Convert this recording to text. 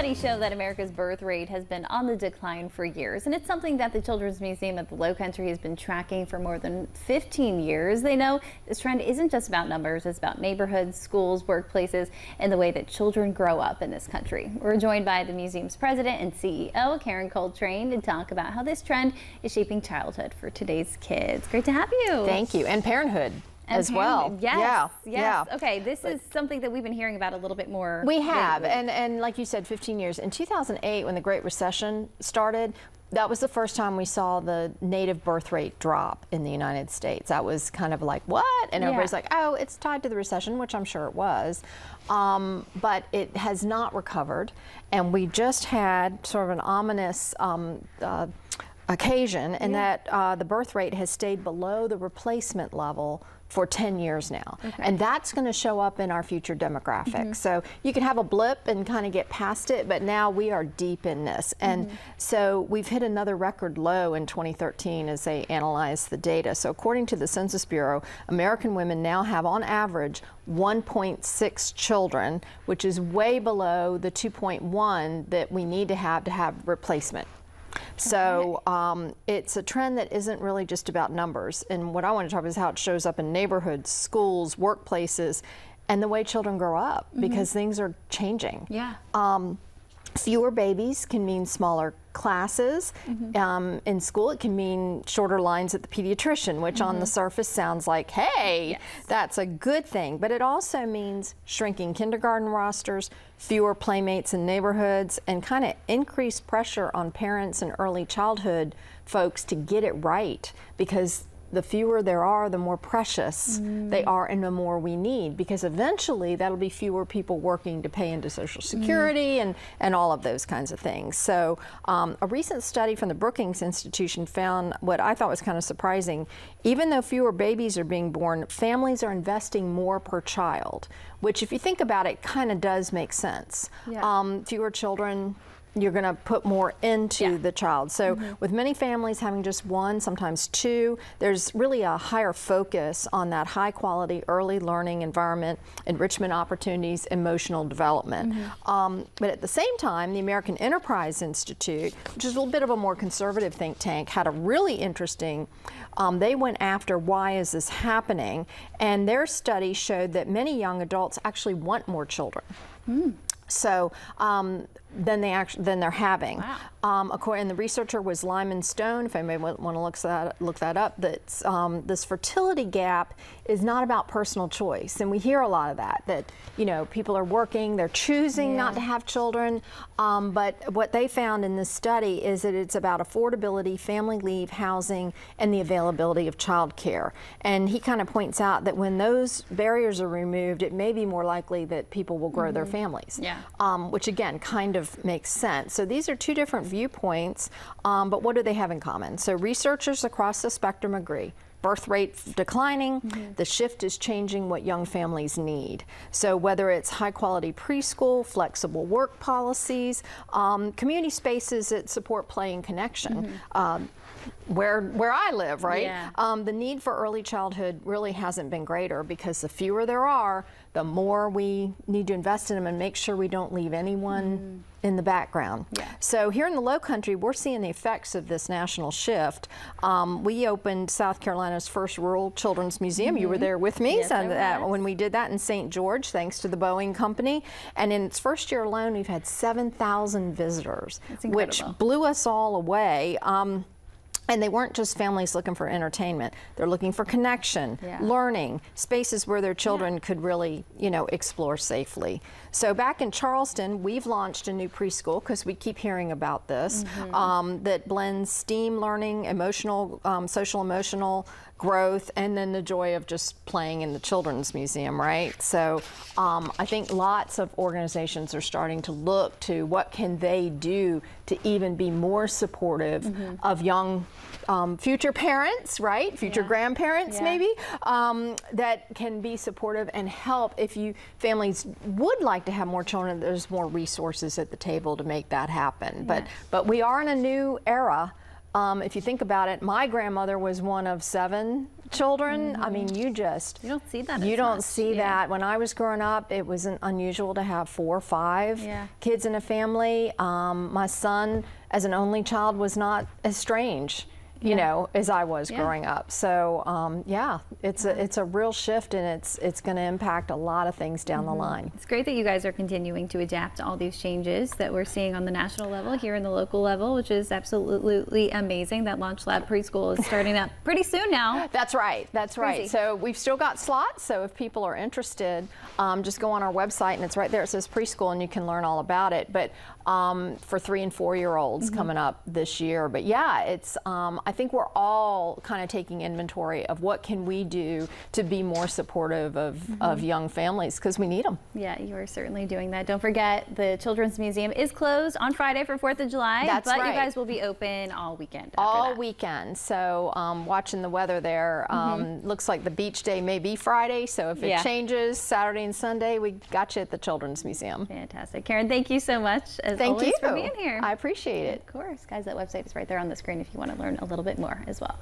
studies show that America's birth rate has been on the decline for years, and it's something that the Children's Museum at the Lowcountry has been tracking for more than 15 years. They know this trend isn't just about numbers, it's about neighborhoods, schools, workplaces, and the way that children grow up in this country. We're joined by the museum's president and CEO, Karen Coltrane, to talk about how this trend is shaping childhood for today's kids. Great to have you. Thank you. And parenthood. As well. Yes, yeah. Okay, this is something that we've been hearing about a little bit more. We have, and like you said, 15 years. In 2008, when the Great Recession started, that was the first time we saw the native birth rate drop in the United States. That was kind of like, what? And everybody's like, oh, it's tied to the recession, which I'm sure it was. But it has not recovered. And we just had sort of an ominous occasion in that the birth rate has stayed below the replacement level for 10 years now. And that's going to show up in our future demographics. So you can have a blip and kind of get past it, but now we are deep in this. And so we've hit another record low in 2013 as they analyze the data. So according to the Census Bureau, American women now have on average 1.6 children, which is way below the 2.1 that we need to have replacement. So it's a trend that isn't really just about numbers. And what I want to talk about is how it shows up in neighborhoods, schools, workplaces, and the way children grow up, because things are changing. Fewer babies can mean smaller classes. In school, it can mean shorter lines at the pediatrician, which on the surface sounds like, hey, that's a good thing. But it also means shrinking kindergarten rosters, fewer playmates in neighborhoods, and kind of increased pressure on parents and early childhood folks to get it right, because the fewer there are, the more precious they are and the more we need, because eventually that'll be fewer people working to pay into Social Security and all of those kinds of things. So a recent study from the Brookings Institution found what I thought was kind of surprising. Even though fewer babies are being born, families are investing more per child, which if you think about it, kind of does make sense. Fewer children, you're going to put more into the child. So with many families having just one, sometimes two, there's really a higher focus on that high quality early learning environment, enrichment opportunities, emotional development. But at the same time, the American Enterprise Institute, which is a little bit of a more conservative think tank, had a really interesting, they went after why is this happening, and their study showed that many young adults actually want more children. So than they're having. According, the researcher was Lyman Stone. If anybody want to look that up, that's this fertility gap is not about personal choice, and we hear a lot of that. That people are working, they're choosing not to have children. But what they found in this study is that it's about affordability, family leave, housing, and the availability of child care. And he kind of points out that when those barriers are removed, it may be more likely that people will grow their families. Which again, kind of makes sense. So these are two different viewpoints, but what do they have in common? So researchers across the spectrum agree. Birth rate declining, the shift is changing what young families need. So whether it's high quality preschool, flexible work policies, community spaces that support play and connection, where I live, right? The need for early childhood really hasn't been greater, because the fewer there are, the more we need to invest in them and make sure we don't leave anyone in the background. So here in the Lowcountry, we're seeing the effects of this national shift. We opened South Carolina's first rural children's museum. You were there with me when we did that in St. George, thanks to the Boeing Company. And in its first year alone, we've had 7,000 visitors, which blew us all away. And they weren't just families looking for entertainment. They're looking for connection, learning, spaces where their children could really, explore safely. So back in Charleston, we've launched a new preschool, because we keep hearing about this, that blends STEAM learning, social emotional growth, and then the joy of just playing in the Children's Museum, right? So I think lots of organizations are starting to look to what can they do to even be more supportive of young future parents, right? Future grandparents, maybe, that can be supportive and help. If families would like to have more children, there's more resources at the table to make that happen. But we are in a new era. If you think about it, my grandmother was one of 7 children, I mean, you don't see that. you as don't much. see that. When I was growing up, it wasn't unusual to have 4 or 5 kids in a family. My son, as an only child, was not as strange, you know, as I was growing up. So yeah, it's a real shift, and it's going to impact a lot of things down the line. It's great that you guys are continuing to adapt to all these changes that we're seeing on the national level, here in the local level, which is absolutely amazing. That Launch Lab preschool is starting up pretty soon now. That's right. That's right. Crazy. So we've still got slots. So if people are interested, just go on our website, and it's right there. It says preschool, and you can learn all about it. But for 3 and 4 year olds coming up this year. But yeah, it's I think we're all kind of taking inventory of what can we do to be more supportive of young families, because we need them. Yeah, you are certainly doing that. Don't forget, the Children's Museum is closed on Friday for 4th of July. That's but right. you guys will be open all weekend. All weekend. So watching the weather there, looks like the beach day may be Friday. So if it changes Saturday and Sunday, we got you at the Children's Museum. Fantastic. Karen, thank you so much, as Thank always, you for being here. I appreciate it. Of course. Guys, that website is right there on the screen if you want to learn a little bit more as well.